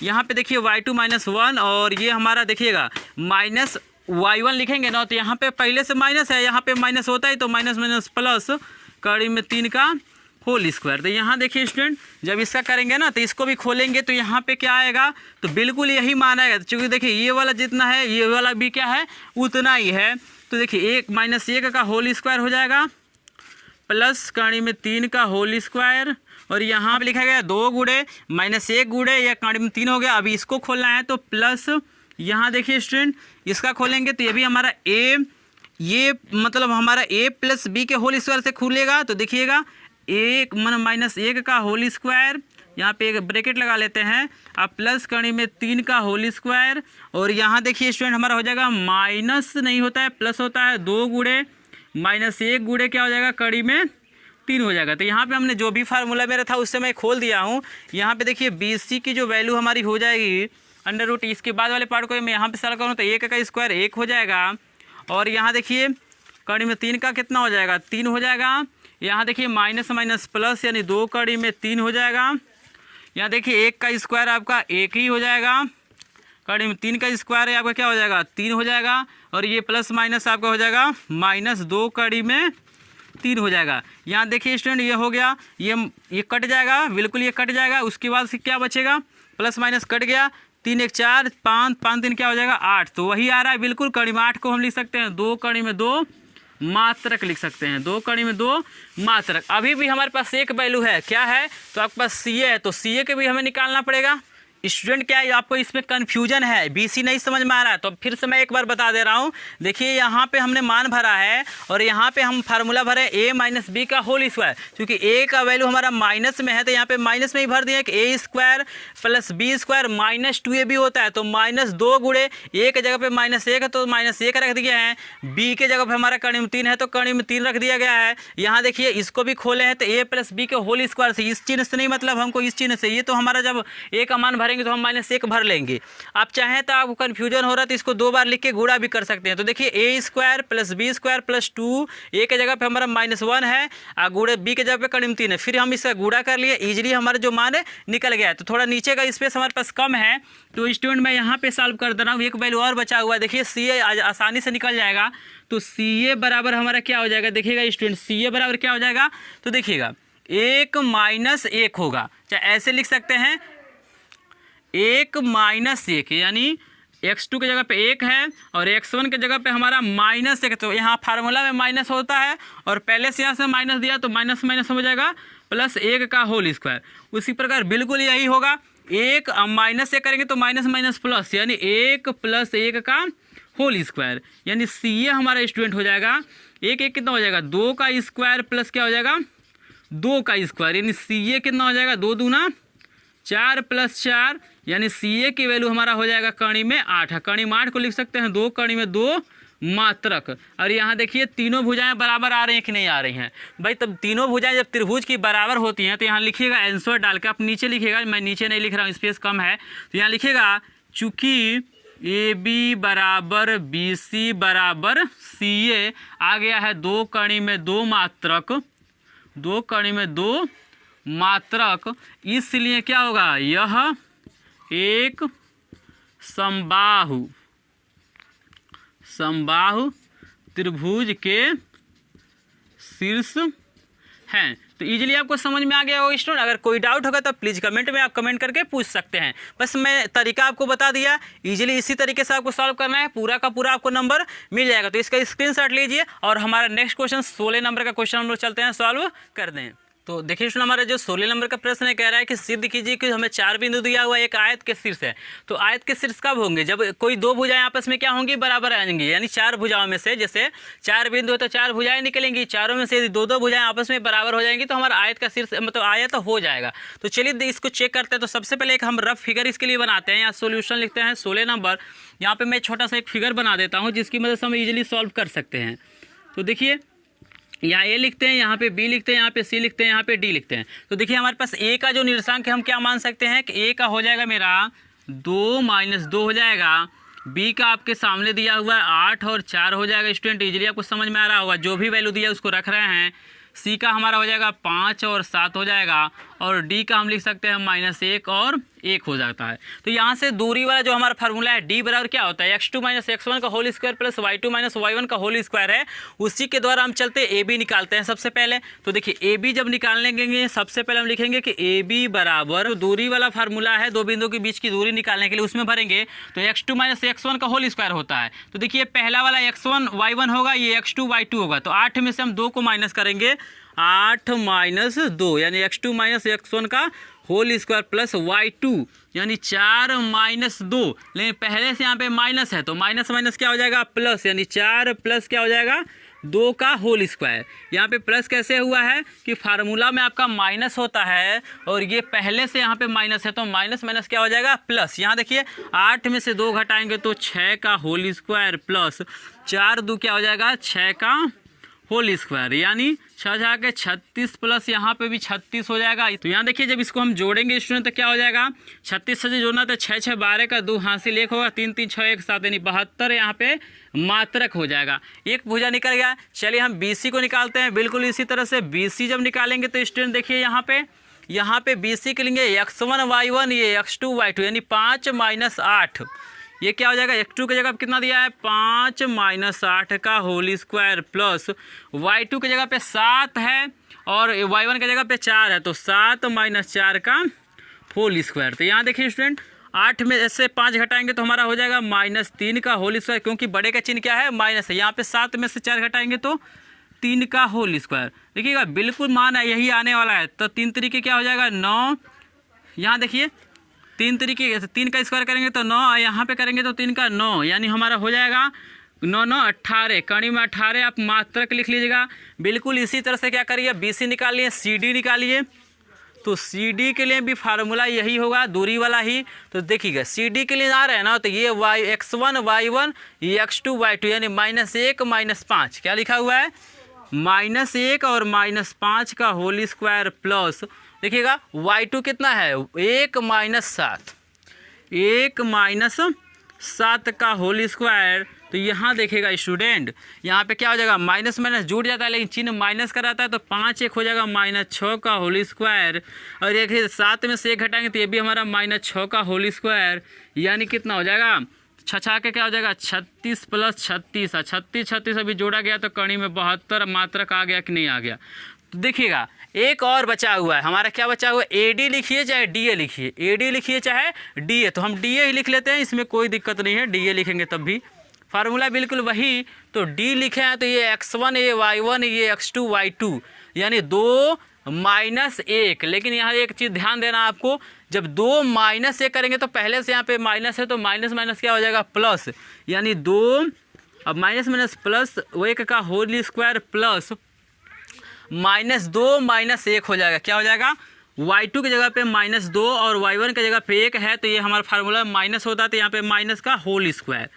यहाँ पे देखिए y2 - 1 और ये हमारा देखिएगा -y1 लिखेंगे ना तो यहाँ पे पहले से माइनस है, यहाँ पे माइनस होता है तो माइनस माइनस प्लस कड़ी में 3 का होल स्क्वायर। तो यहाँ देखिए स्टूडेंट जब इसका करेंगे ना तो इसको भी खोलेंगे तो यहाँ पे क्या आएगा? तो बिल्कुल यही मान आएगा, क्योंकि देखिए ये वाला जितना है ये वाला भी क्या है? उतना ही है। तो देखिए 1 - 1 का होल स्क्वायर हो जाएगा प्लस कड़ी में 3 का होल स्क्वायर। और यहाँ पे लिखा गया 2 गुणे -1 गुणे या कड़ी में 3 हो गया। अभी इसको खोलना है तो प्लस यहाँ देखिए स्टूडेंट इसका खोलेंगे तो ये भी हमारा ये मतलब हमारा a + b के होल स्क्वायर से खुलेगा। तो देखिएगा 1 -1 का होल स्क्वायर, यहाँ पे एक ब्रैकेट लगा लेते हैं, अब प्लस कड़ी में 3 का होल स्क्वायर। और यहाँ देखिए स्टूडेंट हमारा हो जाएगा माइनस नहीं होता है प्लस होता है 2 गुणे -1 गुणे क्या हो जाएगा? कड़ी में 3 हो जाएगा। तो यहाँ पे हमने जो भी फार्मूला मेरा था उससे मैं खोल दिया हूँ। यहाँ पे देखिए बी सी की जो वैल्यू हमारी हो जाएगी √। इसके बाद वाले पार्ट को मैं यहाँ पे सॉल्व करूँ तो 1 का स्क्वायर 1 हो जाएगा। और यहाँ देखिए कड़ी में 3 का कितना हो जाएगा? 3 हो जाएगा। यहाँ देखिए माइनस माइनस प्लस यानी 2 कड़ी में 3 हो जाएगा। यहाँ देखिए 1 का स्क्वायर आपका 1 ही हो जाएगा। कड़ी में 3 का स्क्वायर है आपका क्या हो जाएगा? 3 हो जाएगा। और ये प्लस माइनस आपका हो जाएगा -2 कड़ी में 3 हो जाएगा। यहाँ देखिए स्टूडेंट ये हो गया, ये कट जाएगा, बिल्कुल ये कट जाएगा। उसके बाद से क्या बचेगा? प्लस माइनस कट गया, 3 1 4 5 5 3 क्या हो जाएगा? 8। तो वही आ रहा है बिल्कुल। कड़ी में 8 को हम लिख सकते हैं 2 कड़ी में 2 मात्रक लिख सकते हैं, 2 कड़ी में 2 मात्रक। अभी भी हमारे पास एक वैल्यू है, क्या है? तो आपके पास सी ए है, तो सी ए के भी हमें निकालना पड़ेगा। स्टूडेंट क्या है आपको इसमें कन्फ्यूजन है, बीसी नहीं समझ में आ रहा है तो फिर से मैं एक बार बता दे रहा हूँ। देखिए यहाँ पे हमने मान भरा है और यहाँ पे हम फार्मूला भरे a - b का होल स्क्वायर। क्योंकि a का वैल्यू हमारा माइनस में है तो यहाँ पे माइनस में ही भर दिया कि a² + b² -2ab होता है। तो -2 गुणे a के जगह पे -1 है तो -1 रख दिया है, b के जगह पे हमारा कड़ी में 3 है तो कड़ी में 3 रख दिया गया है। यहाँ देखिए इसको भी खोले हैं तो a + b के होल स्क्वायर से, इस चिन्ह से नहीं मतलब हमको इस चिन्ह से। ये तो हमारा जब a का मान भरेंगे तो हम -1 भर लेंगे। आप चाहें तो आपको कन्फ्यूजन हो रहा है तो इसको 2 बार लिख के गुणा भी कर सकते हैं। तो देखिए a² + b² + 2, a के जगह पे हमारा -1 है और गुणे b के जगह पे कड़ी में 3 है। फिर हम इसका गुणा कर लिए, इजीली हमारा जो मान है निकल गया है। तो थोड़ा नीचे का स्पेस हमारे पास कम है तो स्टूडेंट मैं यहाँ पे सॉल्व कर दे रहा हूँ। एक वैल्यू और बचा हुआ है, देखिए सी ए आसानी से निकल जाएगा। तो सी ए बराबर हमारा क्या हो जाएगा? देखिएगा स्टूडेंट सी ए बराबर क्या हो जाएगा? तो देखिएगा 1 माइनस 1 होगा, चाहे ऐसे लिख सकते हैं 1 माइनस 1, यानी x2 के जगह पे 1 है और x1 के जगह पे हमारा -1। तो यहाँ फार्मूला में माइनस होता है और पहले से यहाँ से माइनस दिया तो माइनस माइनस हो जाएगा +1 का होल स्क्वायर। उसी प्रकार बिल्कुल यही होगा, 1 माइनस से करेंगे तो माइनस माइनस प्लस, यानी 1 + 1 का होल स्क्वायर, यानी CA हमारा स्टूडेंट हो जाएगा 1 कितना हो जाएगा 2 का स्क्वायर प्लस क्या हो जाएगा 2 का स्क्वायर, यानी CA कितना हो जाएगा 2 दूना 4 + 4, यानी CA की वैल्यू हमारा हो जाएगा कणी में 8। कणी में 8 को लिख सकते हैं 2 कणी में 2 मात्रक। और यहाँ देखिए तीनों भुजाएं बराबर आ रही हैं कि नहीं आ रही हैं भाई। तब तीनों भुजाएं जब त्रिभुज की बराबर होती हैं तो यहाँ लिखिएगा आंसर डाल के, आप नीचे लिखिएगा, मैं नीचे नहीं लिख रहा हूँ, स्पेस कम है, तो यहाँ लिखिएगा चूँकि AB = BC = CA आ गया है 2 कणी में 2 मात्रक, 2 कणी में 2 मात्रक, इसलिए क्या होगा यह एक समबाहु त्रिभुज के शीर्ष हैं। तो इजीली आपको समझ में आ गया होगा स्टूडेंट। अगर कोई डाउट होगा तो प्लीज़ कमेंट में आप कमेंट करके पूछ सकते हैं। बस मैं तरीका आपको बता दिया, इजीली इसी तरीके से आपको सॉल्व करना है, पूरा का पूरा आपको नंबर मिल जाएगा। तो इसका स्क्रीनशॉट लीजिए और हमारा नेक्स्ट क्वेश्चन 16 नंबर का क्वेश्चन हम लोग चलते हैं, सॉल्व कर दें। तो देखिए स्टूडेंट, हमारा जो 16 नंबर का प्रश्न है, कह रहा है कि सिद्ध कीजिए कि हमें 4 बिंदु दिया हुआ एक आयत के शीर्ष है। तो आयत के शीर्ष कब होंगे, जब कोई 2 भुजाएं आपस में क्या होंगी बराबर आएंगी, यानी 4 भुजाओं में से, जैसे 4 बिंदु है तो 4 भुजाएं निकलेंगी, चारों में से यदि 2-2 भुजाएं आपस में बराबर हो जाएंगी तो हमारा आयत का शीर्ष मतलब आयत हो जाएगा। तो चलिए इसको चेक करते हैं। तो सबसे पहले एक हम रफ फिगर इसके लिए बनाते हैं, यहाँ सोल्यूशन लिखते हैं 16 नंबर। यहाँ पर मैं छोटा सा एक फिगर बना देता हूँ जिसकी मदद से हम ईजिली सॉल्व कर सकते हैं। तो देखिए यहाँ A लिखते हैं, यहाँ पे B लिखते हैं, यहाँ पे C लिखते हैं, यहाँ पे D लिखते हैं। तो देखिए हमारे पास A का जो निर्देशांक है हम क्या मान सकते हैं कि A का हो जाएगा मेरा 2 - 2 हो जाएगा। B का आपके सामने दिया हुआ है 8 और 4 हो जाएगा। स्टूडेंट इजीली आपको समझ में आ रहा होगा, जो भी वैल्यू दिया उसको रख रहे हैं। C का हमारा हो जाएगा 5 और 7 हो जाएगा, और D का हम लिख सकते हैं -1 और 1 हो जाता है। तो यहाँ से दूरी वाला जो हमारा फार्मूला है D बराबर क्या होता है x2 - x1 का whole square plus y2 - y1 का होल स्क्वायर है, उसी के द्वारा हम चलते AB निकालते हैं सबसे पहले। तो देखिए AB जब निकालने के सबसे पहले हम लिखेंगे कि AB बराबर दूरी वाला फार्मूला है 2 बिंदुओं के बीच की दूरी निकालने के लिए, उसमें भरेंगे तो x2 - x1 का होल स्क्वायर होता है। तो देखिए पहला वाला x1 y1 होगा, ये x2 y2 होगा। तो 8 में से हम 2 को माइनस करेंगे, 8 - 2 यानी x2 - x1 का होल स्क्वायर प्लस y2 यानी 4 - 2, लेकिन पहले से यहाँ पे माइनस है तो माइनस माइनस क्या हो जाएगा प्लस, यानी 4 प्लस क्या हो जाएगा 2 का होल स्क्वायर। यहाँ पे प्लस कैसे हुआ है कि फार्मूला में आपका माइनस होता है और ये पहले से यहाँ पे माइनस है तो माइनस माइनस क्या हो जाएगा प्लस। यहाँ देखिए 8 में से 2 घटाएंगे तो 6 का होल स्क्वायर प्लस 4 2 क्या हो जाएगा 6 का होल स्क्वायर, यानी 6 जाके 36 प्लस यहाँ पे भी 36 हो जाएगा। तो यहाँ देखिए जब इसको हम जोड़ेंगे स्टूडेंट तो क्या हो जाएगा 36 से जोड़ना तो 6 6 12 का 2 हासिल 1 होगा, 3 3 6 1 7 यानी 72 यहाँ पे मात्रक हो जाएगा। एक भुजा निकल गया। चलिए हम BC को निकालते हैं। बिल्कुल इसी तरह से BC जब निकालेंगे तो स्टूडेंट देखिए यहाँ पे BC के लिए x1 y1 ये x2 y2 यानी 5 - 8, ये क्या हो जाएगा x2 की जगह कितना दिया है 5 - 8 का होल स्क्वायर प्लस y2 की जगह पे 7 है और y1 की जगह पे 4 है तो 7 - 4 का होल स्क्वायर। तो यहाँ देखिए स्टूडेंट 8 में से 5 घटाएंगे तो हमारा हो जाएगा -3 का होल स्क्वायर, क्योंकि बड़े का चिन्ह क्या है माइनस है। यहाँ पे 7 में से 4 घटाएंगे तो 3 का होल स्क्वायर। देखिएगा बिल्कुल मान है यही आने वाला है। तो 3 तरीके क्या हो जाएगा 9, यहाँ देखिए 3 तरीके 3 का स्क्वायर करेंगे तो 9, यहाँ पे करेंगे तो 3 का 9 यानी हमारा हो जाएगा 9 9 18, कणी में 18 आप मात्रक लिख लीजिएगा। बिल्कुल इसी तरह से क्या करिए BC निकालिए, CD निकालिए। तो CD के लिए भी फार्मूला यही होगा दूरी वाला ही। तो देखिएगा CD के लिए आ रहे हैं ना तो ये x1 y1 ये x2 y2 यानी -1 - 5 क्या लिखा हुआ है -1 और -5 का होल स्क्वायर प्लस देखिएगा y2 कितना है 1 - 7, 1 - 7 का होल स्क्वायर। तो यहाँ देखिएगा स्टूडेंट यहाँ पे क्या हो जाएगा माइनस माइनस जुड़ जाता है, लेकिन चिन्ह माइनस का रहता है तो 5 1 हो जाएगा -6 का होल स्क्वायर। और एक 7 में से 1 घटाएंगे तो ये भी हमारा -6 का होल स्क्वायर, यानी कितना हो जाएगा 6 के क्या हो जाएगा 36 प्लस 36 36 36 अभी जोड़ा गया तो कणी में 72 मात्रक आ गया कि नहीं आ गया। तो देखिएगा एक और बचा हुआ है हमारा, क्या बचा हुआ है, ए डी लिखिए चाहे डी ए लिखिए, ए डी लिखिए चाहे डी ए, तो हम डी ए ही लिख लेते हैं, इसमें कोई दिक्कत नहीं है, डी ए लिखेंगे तब भी फार्मूला बिल्कुल वही। तो डी लिखे हैं तो ये x1 ये y1 ये x2 y2 यानी 2 माइनस 1। लेकिन यहाँ एक चीज़ ध्यान देना आपको, जब 2 माइनस 1 करेंगे तो पहले से यहाँ पे माइनस है तो माइनस माइनस क्या हो जाएगा प्लस, यानी 2 अब माइनस माइनस प्लस 1 का होल स्क्वायर प्लस -2 माइनस 1 हो जाएगा, क्या हो जाएगा y2 की जगह पे -2 और y1 की जगह पे 1 है तो ये हमारा फार्मूला माइनस होता है, तो यहाँ पे माइनस का होल स्क्वायर।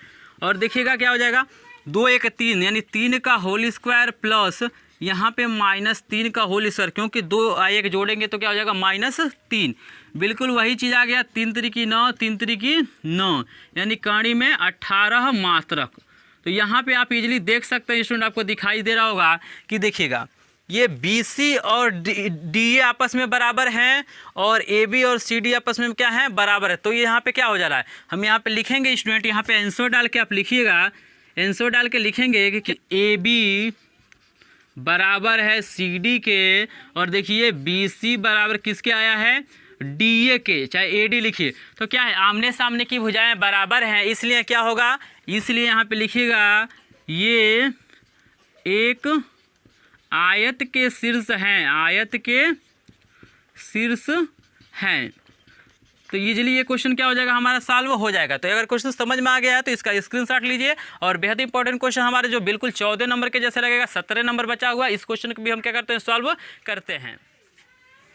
और देखिएगा क्या हो जाएगा 2 1 3 यानी 3 का होल स्क्वायर प्लस यहाँ पे -3 का होल स्क्वायर, क्योंकि 2 1 जोड़ेंगे तो क्या हो जाएगा -3, बिल्कुल वही चीज़ आ गया। 3 3 9 3 3 9 यानी कड़ी में 18 मात्रक। तो यहाँ पे आप इजीली देख सकते हैं स्टूडेंट, आपको दिखाई दे रहा होगा कि देखिएगा ये BC और DA आपस में बराबर हैं और AB और CD आपस में क्या है बराबर है। तो ये यहाँ पे क्या हो जा रहा है, हम यहाँ पे लिखेंगे स्टूडेंट, यहाँ पे आंसर डाल के आप लिखिएगा, आंसर डाल के लिखेंगे कि AB बराबर है CD के, और देखिए BC बराबर किसके आया है DA के, चाहे AD लिखिए। तो क्या है आमने सामने की भुजाएं बराबर हैं, इसलिए क्या होगा, इसलिए यहाँ पे लिखिएगा ये एक आयत के शीर्ष हैं, आयत के शीर्ष हैं। तो ईजिली ये क्वेश्चन क्या हो जाएगा हमारा सॉल्व हो जाएगा। तो अगर क्वेश्चन समझ में आ गया है तो इसका स्क्रीनशॉट लीजिए। और बेहद इंपॉर्टेंट क्वेश्चन हमारे जो बिल्कुल 14 नंबर के जैसे लगेगा, 17 नंबर बचा हुआ, इस क्वेश्चन को भी हम क्या करते हैं सॉल्व करते हैं।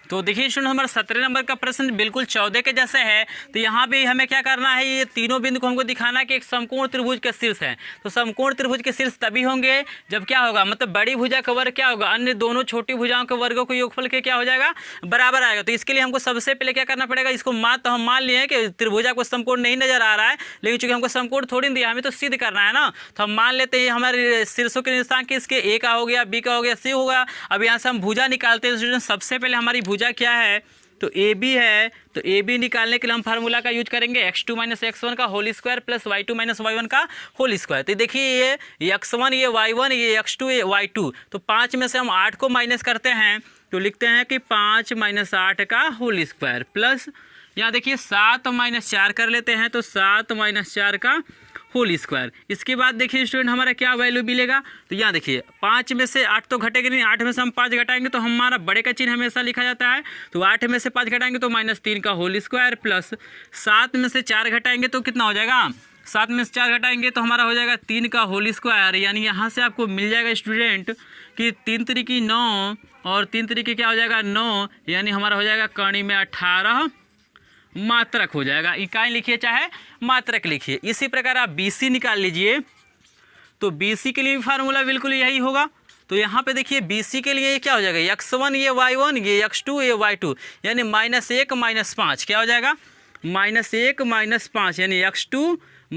तो देखिए स्टूडेंट हमारा 17 नंबर का प्रश्न बिल्कुल 14 के जैसे है। तो यहाँ पे हमें क्या करना है, ये तीनों बिंदु को हमको दिखाना है कि एक समकोण त्रिभुज के शीर्ष है। तो समकोण त्रिभुज के शीर्ष तभी होंगे जब क्या होगा, मतलब बड़ी भुजा का वर्ग क्या होगा अन्य दोनों छोटी भुजाओं के वर्गों को योगफल के क्या हो जाएगा बराबर आएगा। तो इसके लिए हमको सबसे पहले क्या करना पड़ेगा, इसको तो हम मान लिए कि त्रिभुजा को समकोण नहीं नजर आ रहा है, लेकिन चूंकि हमको समकोण थोड़ी नहीं दिया, हमें तो सिद्ध करना है ना। तो हम मान लेते हैं हमारे शीर्षों के निशान किसके, ए का हो गया, बी का हो गया, सी होगा। अब यहाँ से हम भुजा निकालते हैं। सबसे पहले हमारी भुजा क्या है, तो AB है। तो AB निकालने के लिए हम फार्मूला का यूज करेंगे x2 - x1 का whole square plus y2 - y1 का होल स्क्वायर। तो देखिए ये x1 ये y1 ये x2 ये y2, तो 5 में से हम 8 को माइनस करते हैं तो लिखते हैं कि 5 - 8 का होल स्क्वायर प्लस यहाँ देखिए 7 - 4 कर लेते हैं तो 7 - 4 का होल स्क्वायर। इसके बाद देखिए स्टूडेंट हमारा क्या वैल्यू मिलेगा, तो यहाँ देखिए 5 में से 8 तो घटेगा नहीं, 8 में से हम 5 घटाएंगे तो हमारा बड़े का चिन्ह हमेशा लिखा जाता है। तो 8 में से 5 घटाएंगे तो -3 का होल स्क्वायर प्लस 7 में से 4 घटाएंगे तो कितना हो जाएगा, 7 में से 4 घटाएंगे तो हमारा हो जाएगा 3 का होल स्क्वायर। यानी यहाँ से आपको मिल जाएगा स्टूडेंट कि 3 3 9 और 3 3 क्या हो जाएगा 9, यानी हमारा हो जाएगा कड़ी में 18 मात्रक हो जाएगा। इकाई लिखिए चाहे मात्रक लिखिए। इसी प्रकार आप BC निकाल लीजिए। तो BC के लिए भी फार्मूला बिल्कुल यही होगा। तो यहाँ पे देखिए BC के लिए क्या हो जाएगा, x1 ये y1 ये x2 ये y2 यानी -1 - 5 क्या हो जाएगा, -1 - 5 यानी x2 -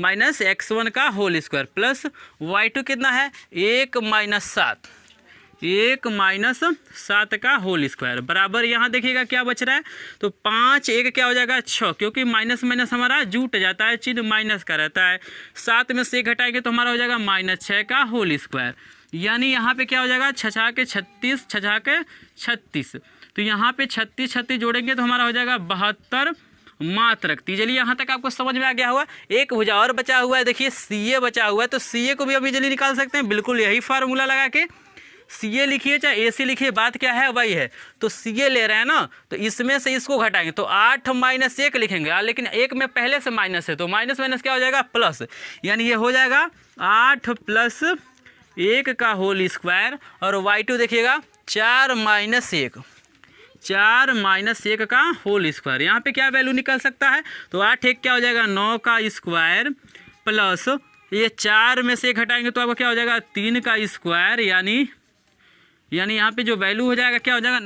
x1 का होल स्क्वायर प्लस y2 कितना है 1 - 7 1 - 7 का होल स्क्वायर बराबर। यहाँ देखिएगा क्या बच रहा है, तो 5 1 क्या हो जाएगा 6, क्योंकि माइनस माइनस हमारा जुट जाता है, चिन्ह माइनस का रहता है। 7 में से 1 घटाएंगे तो हमारा हो जाएगा -6 का होल स्क्वायर। यानी यहाँ पे क्या हो जाएगा 6 के 36 6 के 36, तो यहाँ पे 36 36 जोड़ेंगे तो हमारा हो जाएगा 72 मात्रक। तो चलिए यहाँ तक आपको समझ में आ गया हुआ। एक भुजा और बचा हुआ है, देखिए CA बचा हुआ है। तो CA को भी अभी जल्दी निकाल सकते हैं, बिल्कुल यही फार्मूला लगा के CA लिखिए चाहे AC लिखिए, बात क्या है वही है। तो CA ले रहे हैं ना, तो इसमें से इसको घटाएंगे तो 8 - 1 लिखेंगे, लेकिन 1 में पहले से माइनस है तो माइनस माइनस क्या हो जाएगा प्लस, यानी ये हो जाएगा 8 + 1 का होल स्क्वायर। और y2 देखिएगा 4 - 1 4 - 1 का होल स्क्वायर। यहाँ पे क्या वैल्यू निकल सकता है, तो 8 1 क्या हो जाएगा 9 का स्क्वायर प्लस ये 4 में से 1 घटाएंगे तो आपका क्या हो जाएगा 3 का स्क्वायर, यानी यहाँ पे जो वैल्यू हो जाएगा क्या हो जाएगा